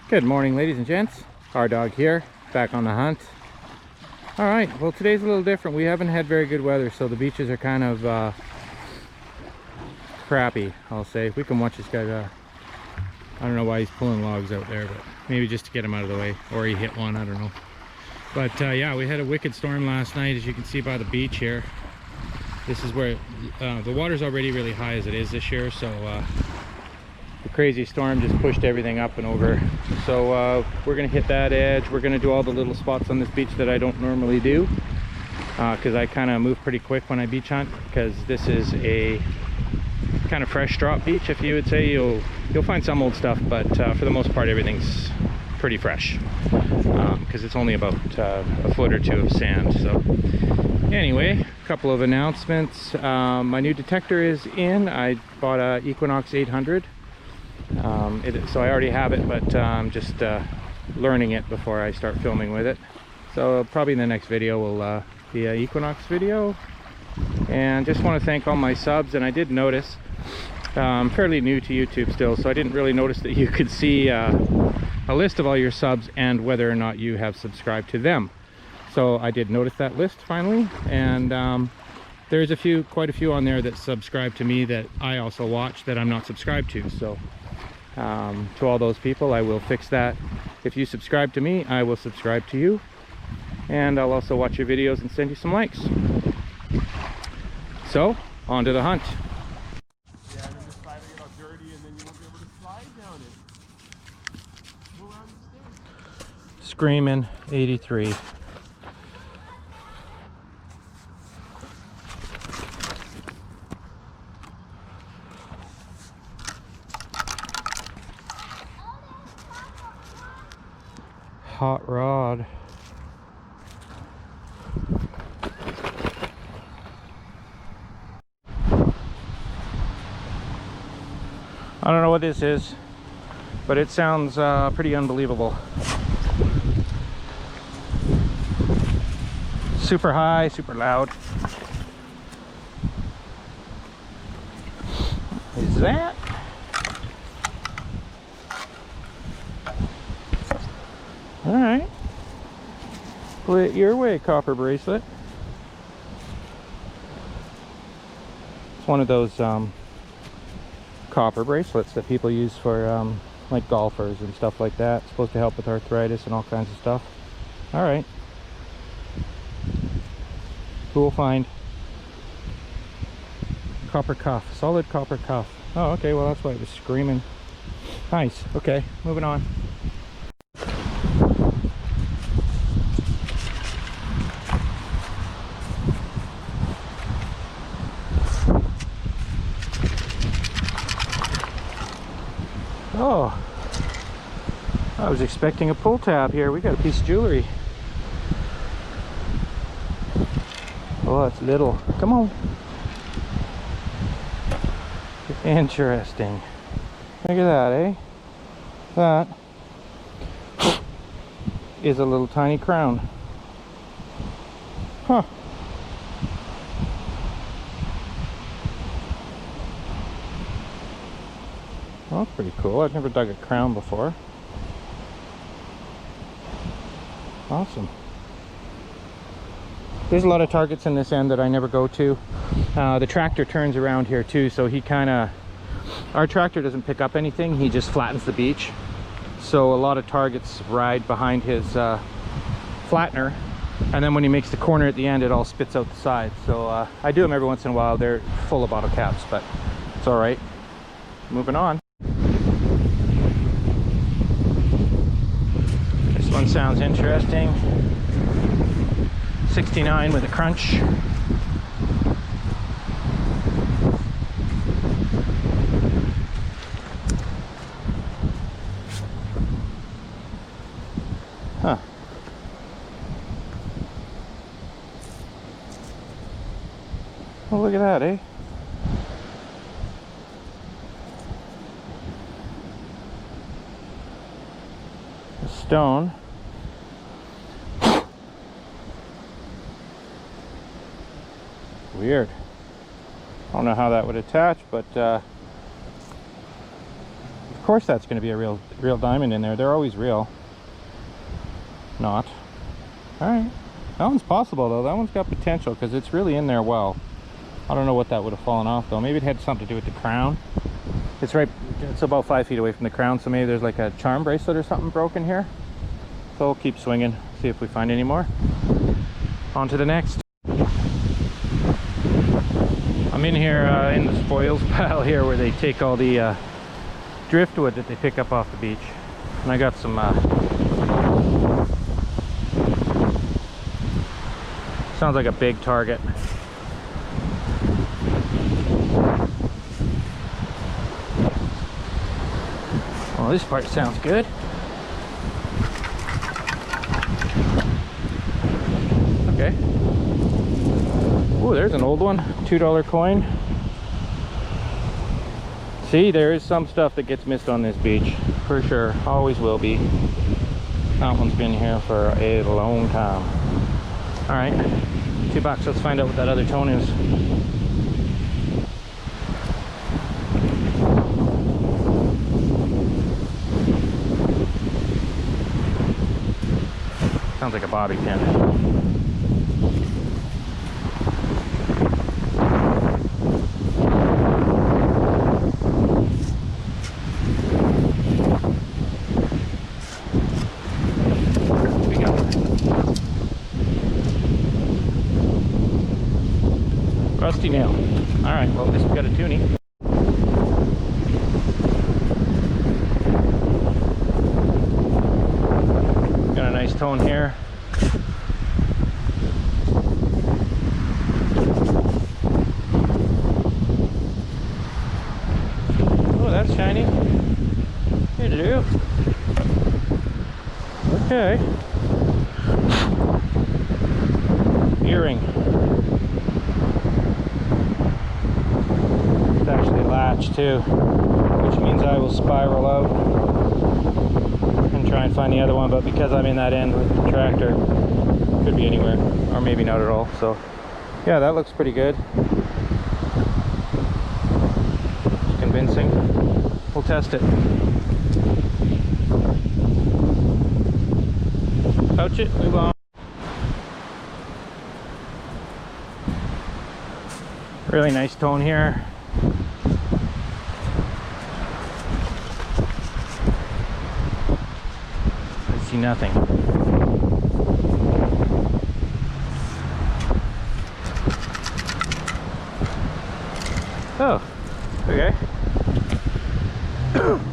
Good morning, ladies and gents. Our dog here, back on the hunt. All right, well, today's a little different. We haven't had very good weather, so the beaches are kind of crappy, I'll say. We can watch this guy. I don't know why he's pulling logs out there, but maybe just to get him out of the way, or he hit one, I don't know. But yeah, we had a wicked storm last night, as you can see by the beach here. This is where the water's already really high as it is this year, so the crazy storm just pushed everything up and over. So we're gonna hit that edge. We're gonna do all the little spots on this beach that I don't normally do, because I kind of move pretty quick when I beach hunt, because this is a kind of fresh drop beach. If you would say, you'll find some old stuff, but for the most part everything's pretty fresh, because it's only about a foot or two of sand. So anyway, a couple of announcements. My new detector is in. I bought a Equinox 800. So I already have it, but I'm just learning it before I start filming with it. So probably in the next video will be an Equinox video. And just want to thank all my subs. And I did notice, I'm fairly new to YouTube still, so I didn't really notice that you could see a list of all your subs and whether or not you have subscribed to them. So I did notice that list finally, and there's quite a few on there that subscribe to me that I also watch that I'm not subscribed to. So to all those people, I will fix that. If you subscribe to me, I will subscribe to you, and I'll also watch your videos and send you some likes. So on to the hunt. Yeah, and then the slide will get all dirty, and then you won't be able to slide down it. Go around the stage. Screaming 83. Hot rod. I don't know what this is, but it sounds pretty unbelievable. Super high, super loud. Is that? All right. Play it your way, copper bracelet. It's one of those copper bracelets that people use for like golfers and stuff like that. It's supposed to help with arthritis and all kinds of stuff. All right. Cool find. Copper cuff, solid copper cuff. Oh, okay, well that's why it was screaming. Nice. Okay, moving on. Oh, I was expecting a pull tab here. We got a piece of jewelry. Oh, it's little. Come on. Interesting. Look at that, eh? That is a little tiny crown. Huh. Well, that's pretty cool. I've never dug a crown before. Awesome. There's a lot of targets in this end that I never go to. The tractor turns around here too, so he kind of, our tractor doesn't pick up anything, he just flattens the beach. So a lot of targets ride behind his flattener, and then when he makes the corner at the end, it all spits out the side. So I do them every once in a while. They're full of bottle caps, but it's all right. Moving on. This one sounds interesting. 69 with a crunch. Huh. Oh, look at that, eh? A stone. Weird. I don't know how that would attach, but of course that's going to be a real diamond in there. They're always real. Not. All right. That one's possible though. That one's got potential because it's really in there well. I don't know what that would have fallen off though. Maybe it had something to do with the crown. It's about 5 feet away from the crown, so maybe there's like a charm bracelet or something broken here. So we'll keep swinging, see if we find any more. On to the next. I'm in here in the spoils pile here where they take all the driftwood that they pick up off the beach. And I got some sounds like a big target. Well, this part sounds good. Okay. Oh, there's an old one. $2 coin. See, there is some stuff that gets missed on this beach. For sure. Always will be. That one's been here for a long time. Alright. $2. Let's find out what that other tone is. Sounds like a bobby pin. We got rusty nail. All right. Well, this we got a toonie. Got a nice tone here. Oh, that's shiny. Here to do. Okay. Earring. It's actually latched too, which means I will spiral out and try and find the other one, but because I'm in that end with the tractor, could be anywhere, or maybe not at all. So yeah, that looks pretty good. It's convincing. We'll test it. Pouch it, move on. Really nice tone here. I see nothing. Oh, okay.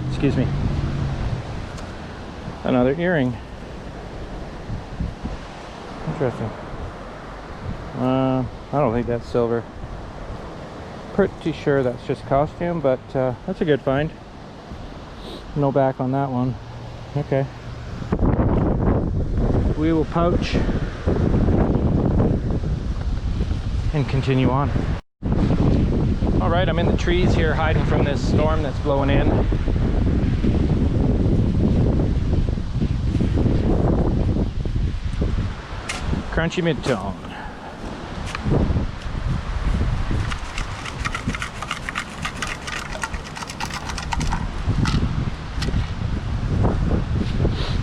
Excuse me. Another earring. Interesting. I don't think that's silver. Pretty sure that's just costume, but that's a good find. No back on that one. Okay. We will pouch and continue on. All right, I'm in the trees here hiding from this storm that's blowing in. Crunchy mid-tone.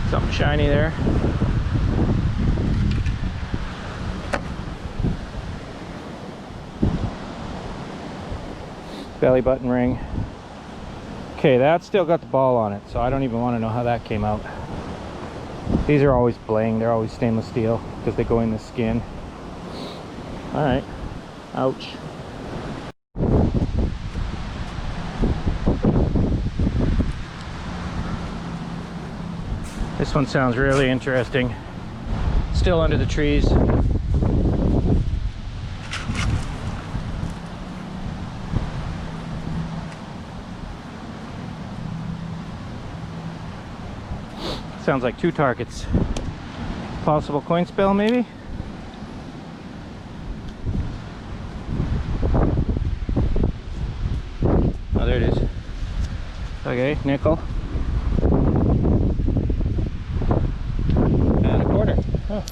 Something shiny there. Belly button ring. Okay, that's still got the ball on it, so I don't even want to know how that came out. These are always bling, they're always stainless steel because they go in the skin. All right. Ouch. This one sounds really interesting. Still under the trees. Sounds like 2 targets. Possible coin spill, maybe? Oh, there it is. Okay, nickel. And a quarter. Oh.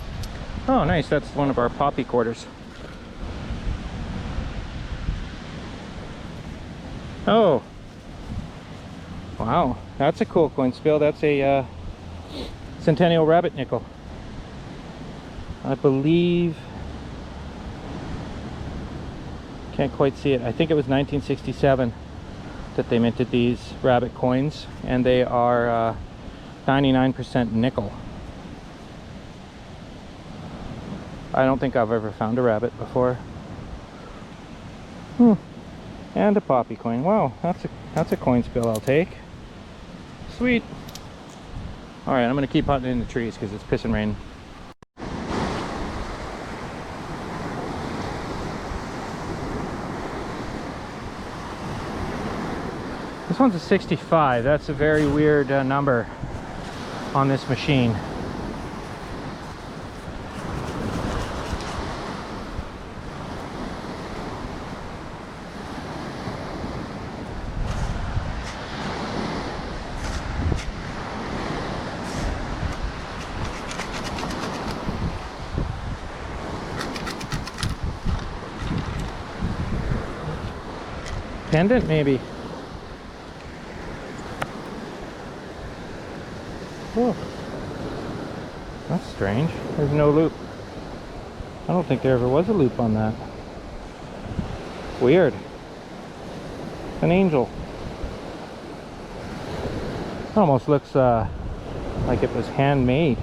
Oh, nice. That's one of our poppy quarters. Oh. Wow. Wow, that's a cool coin spill. That's a Centennial rabbit nickel. I believe, can't quite see it. I think it was 1967 that they minted these rabbit coins, and they are 99% nickel. I don't think I've ever found a rabbit before. And a poppy coin. Wow, that's a coin spill I'll take. Sweet. All right, I'm gonna keep hunting in the trees because it's pissing rain. This one's a 65. That's a very weird number on this machine. Pendant, maybe. Oh, that's strange. There's no loop. I don't think there ever was a loop on that. Weird. An angel. Almost looks like it was handmade.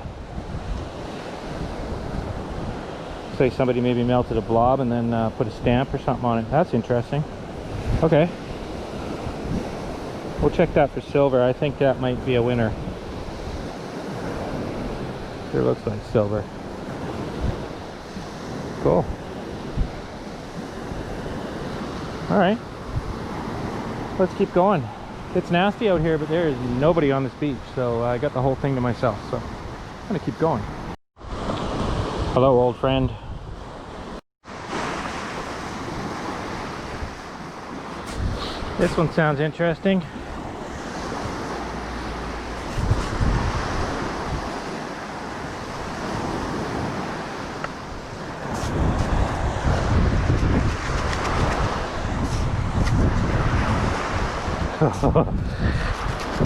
Say somebody maybe melted a blob and then put a stamp or something on it. That's interesting. Okay, we'll check that for silver. I think that might be a winner. Sure looks like silver. Cool. All right, let's keep going. It's nasty out here, but there is nobody on this beach, so I got the whole thing to myself, so I'm gonna keep going. Hello, old friend. This one sounds interesting.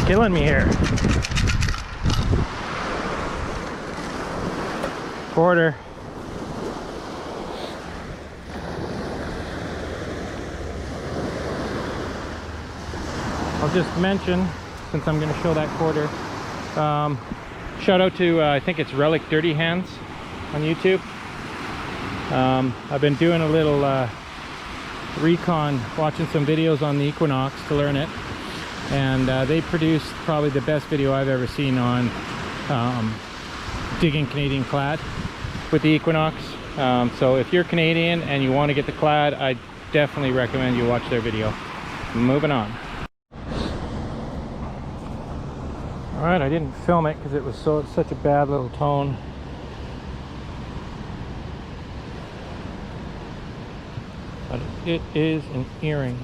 Killing me here. Quarter. I'll just mention, since I'm going to show that quarter, shout out to I think it's Relic Dirty Hands on YouTube. I've been doing a little recon, watching some videos on the Equinox to learn it, and they produced probably the best video I've ever seen on digging Canadian clad with the Equinox. So if you're Canadian and you want to get the clad, I definitely recommend you watch their video. Moving on. Alright, I didn't film it because it was such a bad little tone. But it is an earring.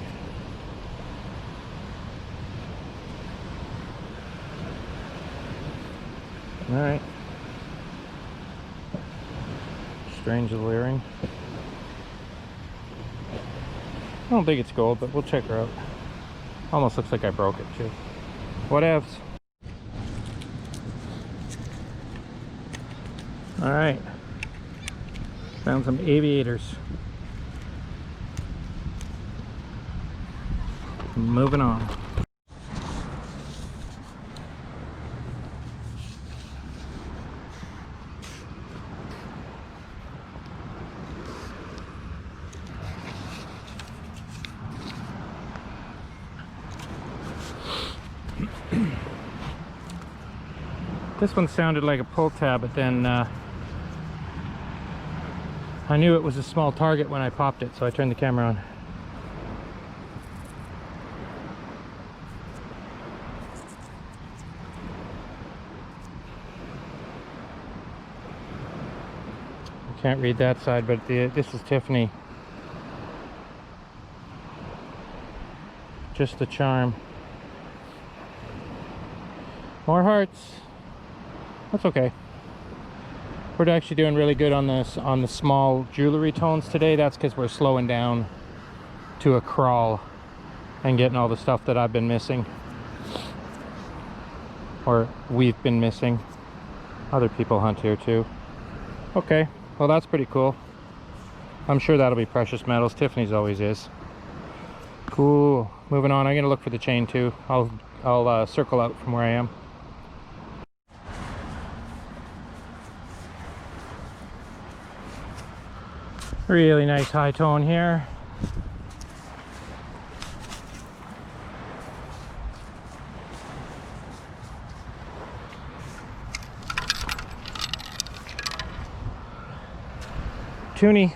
Alright. Strange little earring. I don't think it's gold, but we'll check her out. Almost looks like I broke it too. Whatevs. All right, found some aviators. Moving on. This one sounded like a pull tab, but then I knew it was a small target when I popped it, so I turned the camera on. I can't read that side, but this is Tiffany. Just the charm. More hearts. That's okay. We're actually doing really good on this, on the small jewelry tones today. That's because we're slowing down to a crawl and getting all the stuff that I've been missing. or we've been missing. Other people hunt here too. Okay, well that's pretty cool. I'm sure that'll be precious metals. Tiffany's always is. Cool. Moving on. I'm gonna look for the chain too. I'll circle out from where I am. Really nice high tone here. Toonie.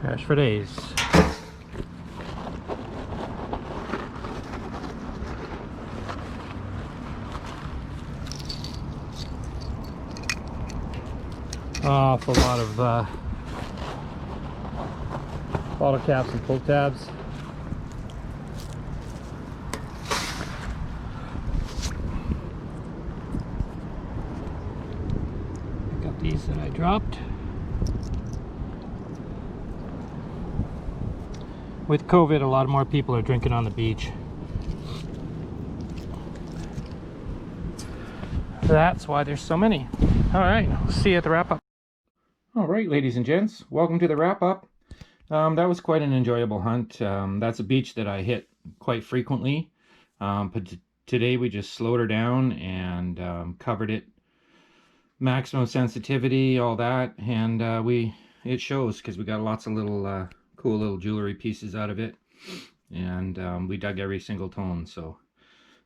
Cash for days. Awful lot of bottle caps and pull tabs. Pick up these that I dropped. With COVID, a lot more people are drinking on the beach. That's why there's so many. All right, we'll see you at the wrap-up. All right, ladies and gents, welcome to the wrap-up. That was quite an enjoyable hunt. That's a beach that I hit quite frequently. But today we just slowed her down and covered it. Maximum sensitivity, all that, and it shows because we got lots of little cool little jewelry pieces out of it, and we dug every single tone. So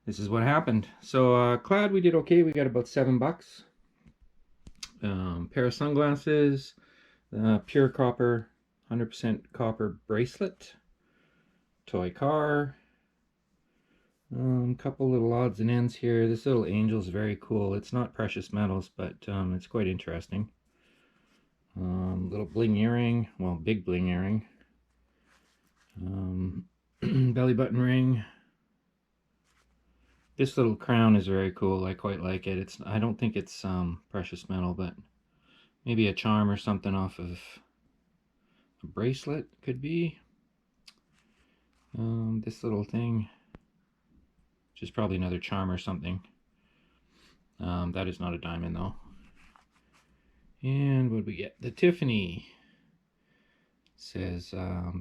this is what happened. So clad, we did okay. We got about $7. Pair of sunglasses, pure copper, 100% copper bracelet, toy car, couple little odds and ends here. This little angel's very cool. It's not precious metals, but it's quite interesting. Little bling earring, well, big bling earring. Belly button ring. This little crown is very cool. I quite like it. I don't think it's precious metal, but maybe a charm or something off of a bracelet could be. This little thing, which is probably another charm or something. That is not a diamond though. And what did we get? The Tiffany. Says,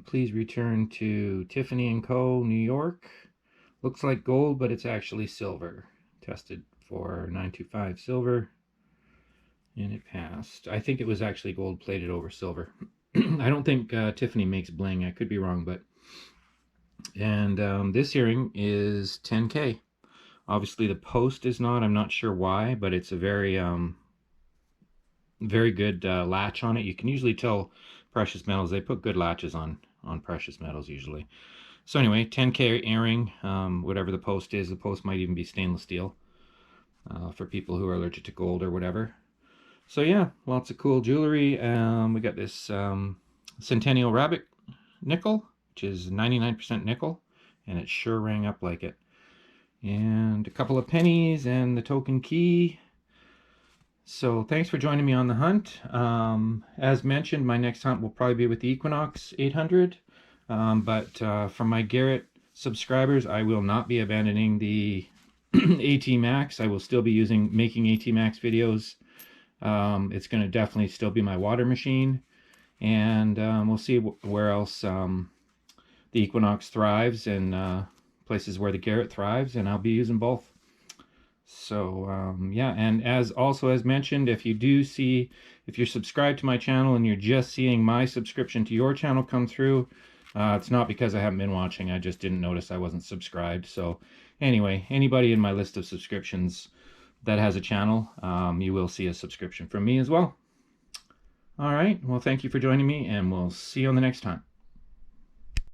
please return to Tiffany & Co. New York. Looks like gold, but it's actually silver. Tested for 925 silver, and it passed. I think it was actually gold plated over silver. I don't think Tiffany makes bling. I could be wrong, but... And this earring is 10K. Obviously the post is not. I'm not sure why, but it's a very very good latch on it. You can usually tell precious metals, they put good latches on precious metals usually. So anyway, 10K earring, whatever the post is. The post might even be stainless steel for people who are allergic to gold or whatever. So yeah, lots of cool jewelry. We got this Centennial rabbit nickel, which is 99% nickel, and it sure rang up like it. And a couple of pennies and the token key. So thanks for joining me on the hunt. As mentioned, my next hunt will probably be with the Equinox 800. But for my Garrett subscribers, I will not be abandoning the AT Max. I will still be making AT Max videos. It's going to definitely still be my water machine. And we'll see where else the Equinox thrives, and places where the Garrett thrives, and I'll be using both. So yeah, and as mentioned, if you're subscribed to my channel and you're just seeing my subscription to your channel come through, it's not because I haven't been watching. I just didn't notice I wasn't subscribed. So anyway, anybody in my list of subscriptions that has a channel, you will see a subscription from me as well. All right, well, thank you for joining me, and we'll see you on the next time.